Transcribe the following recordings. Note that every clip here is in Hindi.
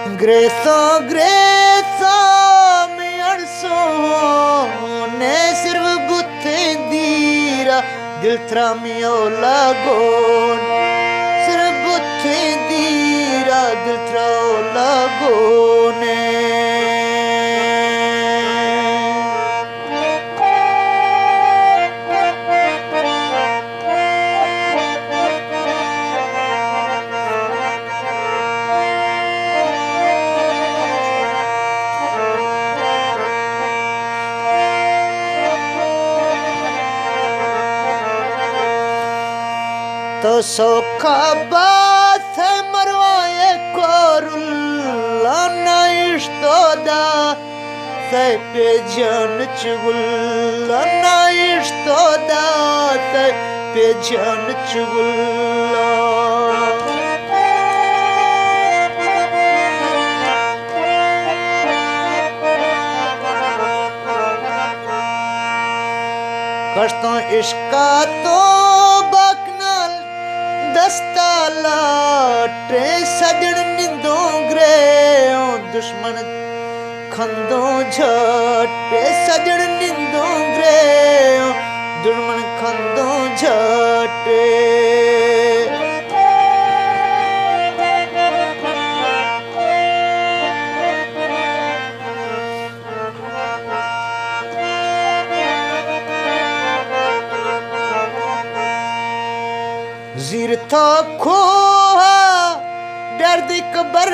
Greso mi arso ne sirv butte dira dil tramio lagon sirv butte dira dil trao lagone तो सौखा बात है मरवाए कोरुल्ला ना इश्तोदा से पे जान चुगुल्ला ना इश्तोदा से पे जान चुगुल्ला कष्टों इश्का तो दस्ताला ट्रे सजन निंदो ग्रे दुश्मन खंदो झटे सजन निंदो ग्रे दुश्मन खंदो झटे जीरता खोहा दर्द कबर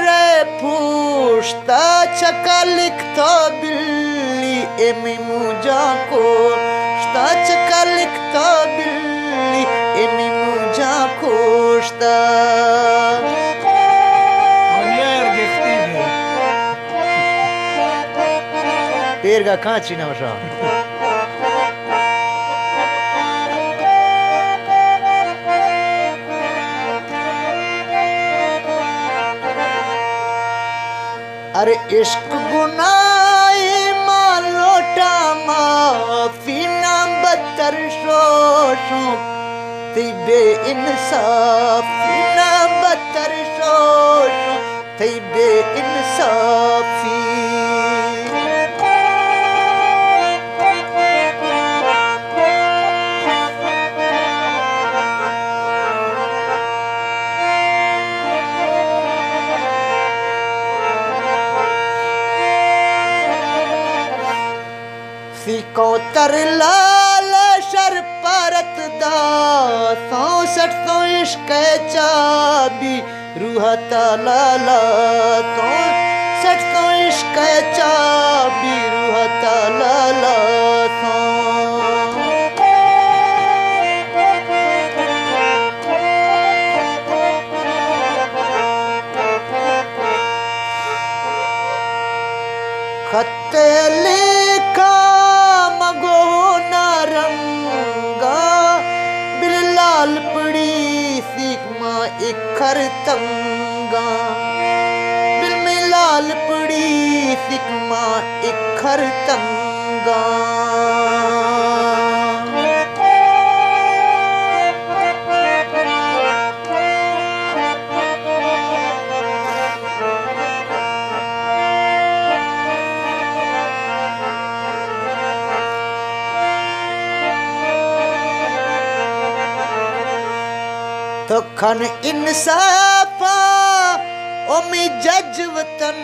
पूछता चका लिखता बिल्ली एमी मुझा कोश्ता चका लिखता बिल्ली एमी मुझा कोश्ता पेर का कांची ना वशा अरे इश्क गुनाए मालोटा माफी ना बदतर शोशों तिबे इंसाफी ना बदतर शोशों तिबे इंसाफी कोतर लाल शर परत दा 100 इश्क चाबी रूहता लाला 100 इश्क चाबी रूहता लाला खत्ते लिखा मगो नारंगा बिल लाल पड़ी सीखमा इखर तंगा बिल में लाल पड़ी सीखमा इखर तंगा तो खन इंसाफा ओमी जज वतन